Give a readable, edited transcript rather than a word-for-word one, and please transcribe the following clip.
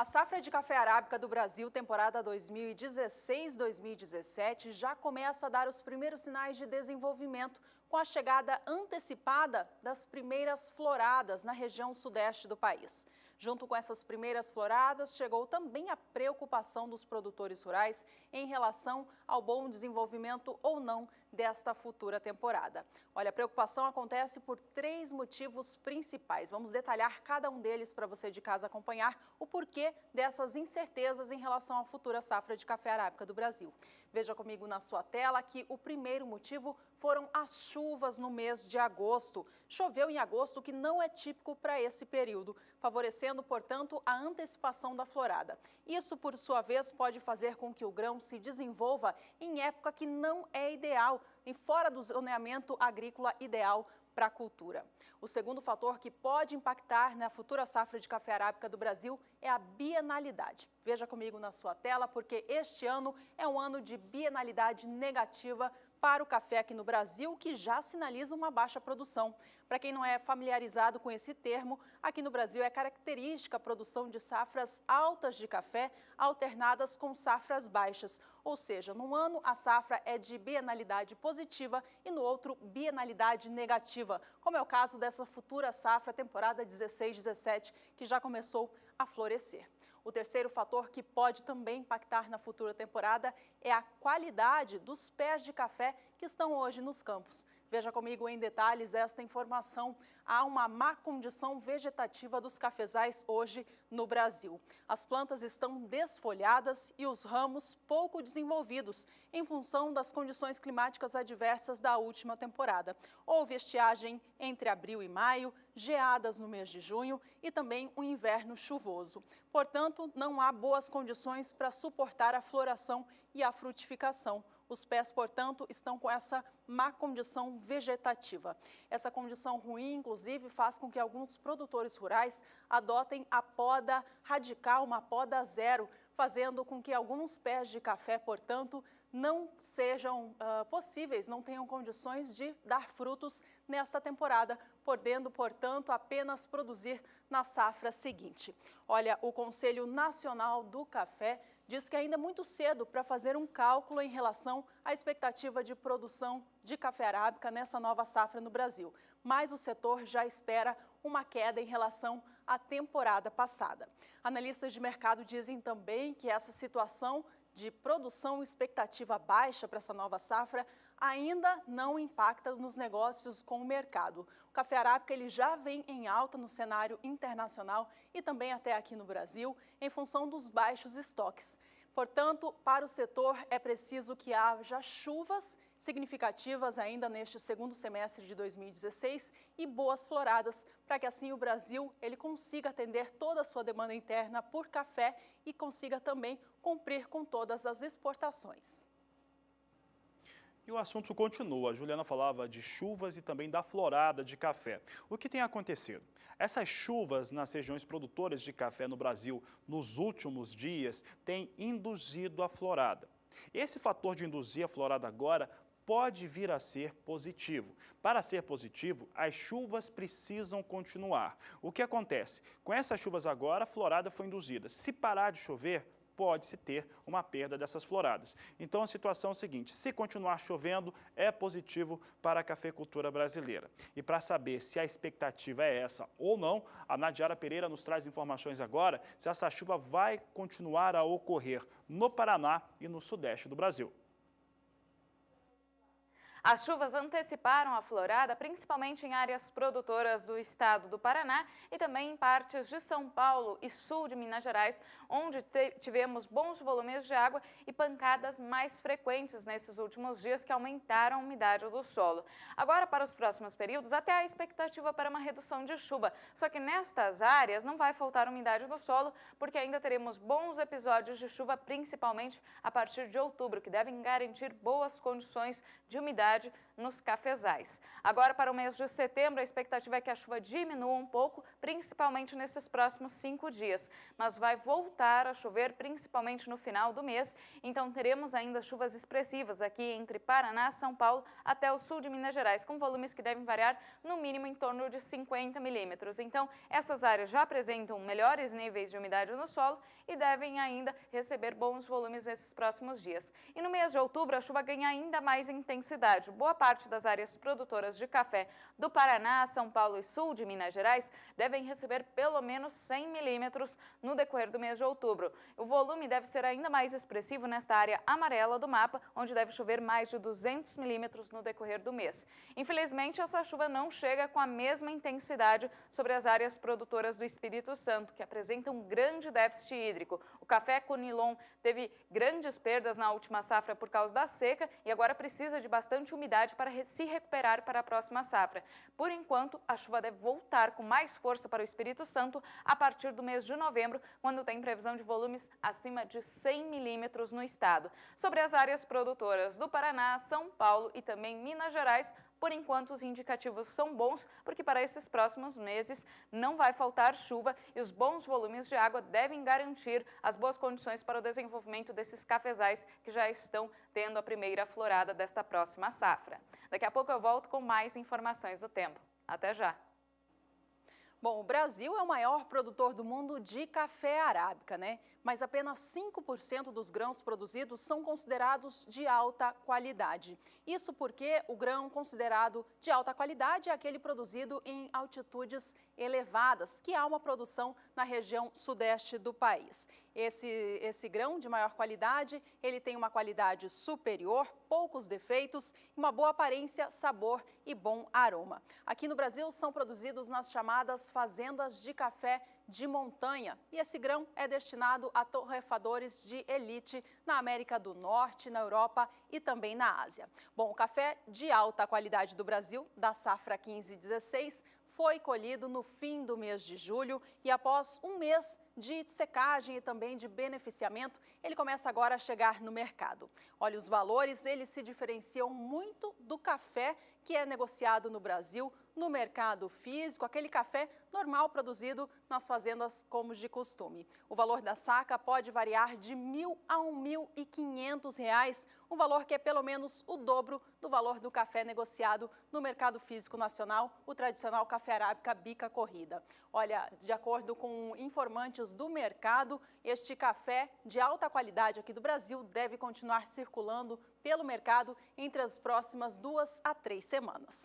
A safra de café arábica do Brasil, temporada 2016-2017, já começa a dar os primeiros sinais de desenvolvimento com a chegada antecipada das primeiras floradas na região sudeste do país. Junto com essas primeiras floradas, chegou também a preocupação dos produtores rurais em relação ao bom desenvolvimento ou não desta futura temporada. Olha, a preocupação acontece por 3 motivos principais. Vamos detalhar cada um deles para você de casa acompanhar o porquê dessas incertezas em relação à futura safra de café arábica do Brasil. Veja comigo na sua tela que o primeiro motivo foram as chuvas no mês de agosto. Choveu em agosto, o que não é típico para esse período, favorecendo, portanto, a antecipação da florada. Isso, por sua vez, pode fazer com que o grão se desenvolva em época que não é ideal e fora do zoneamento agrícola ideal para a cultura. O segundo fator que pode impactar na futura safra de café arábica do Brasil é a bienalidade. Veja comigo na sua tela, porque este ano é um ano de bienalidade negativa para o café aqui no Brasil, que já sinaliza uma baixa produção. Para quem não é familiarizado com esse termo, aqui no Brasil é característica a produção de safras altas de café alternadas com safras baixas. Ou seja, num ano a safra é de bienalidade positiva e no outro bienalidade negativa, como é o caso dessa futura safra temporada 16-17, que já começou a florescer. O terceiro fator que pode também impactar na futura temporada é a qualidade dos pés de café que estão hoje nos campos. Veja comigo em detalhes esta informação. Há uma má condição vegetativa dos cafezais hoje no Brasil. As plantas estão desfolhadas e os ramos pouco desenvolvidos em função das condições climáticas adversas da última temporada. Houve estiagem entre abril e maio, geadas no mês de junho e também um inverno chuvoso. Portanto, não há boas condições para suportar a floração e a frutificação. Os pés, portanto, estão com essa má condição vegetativa. Essa condição ruim, inclusive, faz com que alguns produtores rurais adotem a poda radical, uma poda zero, fazendo com que alguns pés de café, portanto, não sejam possíveis, não tenham condições de dar frutos nessa temporada, podendo, portanto, apenas produzir na safra seguinte. Olha, o Conselho Nacional do Café diz que ainda é muito cedo para fazer um cálculo em relação à expectativa de produção de café arábica nessa nova safra no Brasil, mas o setor já espera uma queda em relação à temporada passada. Analistas de mercado dizem também que essa situação de produção e expectativa baixa para essa nova safra ainda não impacta nos negócios com o mercado. O café arábica ele já vem em alta no cenário internacional e também até aqui no Brasil, em função dos baixos estoques. Portanto, para o setor é preciso que haja chuvas significativas ainda neste segundo semestre de 2016 e boas floradas, para que assim o Brasil ele consiga atender toda a sua demanda interna por café e consiga também cumprir com todas as exportações. E o assunto continua. A Juliana falava de chuvas e também da florada de café. O que tem acontecido? Essas chuvas nas regiões produtoras de café no Brasil nos últimos dias têm induzido a florada. Esse fator de induzir a florada agora pode vir a ser positivo. Para ser positivo, as chuvas precisam continuar. O que acontece? Com essas chuvas agora, a florada foi induzida. Se parar de chover, pode-se ter uma perda dessas floradas. Então a situação é a seguinte: se continuar chovendo, é positivo para a cafeicultura brasileira. E para saber se a expectativa é essa ou não, a Nadiara Pereira nos traz informações agora se essa chuva vai continuar a ocorrer no Paraná e no sudeste do Brasil. As chuvas anteciparam a florada, principalmente em áreas produtoras do estado do Paraná e também em partes de São Paulo e sul de Minas Gerais, onde tivemos bons volumes de água e pancadas mais frequentes nesses últimos dias que aumentaram a umidade do solo. Agora, para os próximos períodos, até há expectativa para uma redução de chuva, só que nestas áreas não vai faltar umidade do solo, porque ainda teremos bons episódios de chuva, principalmente a partir de outubro, que devem garantir boas condições de umidade umidade nos cafezais. Agora, para o mês de setembro, a expectativa é que a chuva diminua um pouco, principalmente nesses próximos 5 dias, mas vai voltar a chover principalmente no final do mês, então teremos ainda chuvas expressivas aqui entre Paraná, São Paulo até o sul de Minas Gerais, com volumes que devem variar no mínimo em torno de 50 milímetros. Então, essas áreas já apresentam melhores níveis de umidade no solo e devem ainda receber bons volumes nesses próximos dias. E no mês de outubro, a chuva ganha ainda mais intensidade. Boa parte das áreas produtoras de café do Paraná, São Paulo e sul de Minas Gerais devem receber pelo menos 100 milímetros no decorrer do mês de outubro. O volume deve ser ainda mais expressivo nesta área amarela do mapa, onde deve chover mais de 200 milímetros no decorrer do mês. Infelizmente, essa chuva não chega com a mesma intensidade sobre as áreas produtoras do Espírito Santo, que apresentam um grande déficit hídrico. O café Conilon teve grandes perdas na última safra por causa da seca e agora precisa de bastante umidade para se recuperar para a próxima safra. Por enquanto, a chuva deve voltar com mais força para o Espírito Santo a partir do mês de novembro, quando tem previsão de volumes acima de 100 milímetros no estado. Sobre as áreas produtoras do Paraná, São Paulo e também Minas Gerais, por enquanto, os indicativos são bons, porque para esses próximos meses não vai faltar chuva e os bons volumes de água devem garantir as boas condições para o desenvolvimento desses cafezais que já estão tendo a primeira florada desta próxima safra. Daqui a pouco eu volto com mais informações do tempo. Até já! Bom, o Brasil é o maior produtor do mundo de café arábica, né? Mas apenas 5% dos grãos produzidos são considerados de alta qualidade. Isso porque o grão considerado de alta qualidade é aquele produzido em altitudes elevadas, que há uma produção na região sudeste do país. Esse grão de maior qualidade, ele tem uma qualidade superior, poucos defeitos, uma boa aparência, sabor e bom aroma. Aqui no Brasil são produzidos nas chamadas fazendas de café de montanha e esse grão é destinado a torrefadores de elite na América do Norte, na Europa e também na Ásia. Bom, o café de alta qualidade do Brasil, da safra 15/16, foi colhido no fim do mês de julho e após um mês de secagem e também de beneficiamento, ele começa agora a chegar no mercado. Olha, os valores, eles se diferenciam muito do café que é negociado no Brasil, no mercado físico, aquele café normal produzido nas fazendas como de costume. O valor da saca pode variar de R$1.000 a R$1.500, um valor que é pelo menos o dobro do valor do café negociado no mercado físico nacional, o tradicional café arábica bica corrida. Olha, de acordo com informantes do mercado, este café de alta qualidade aqui do Brasil deve continuar circulando pelo mercado entre as próximas 2 a 3 semanas.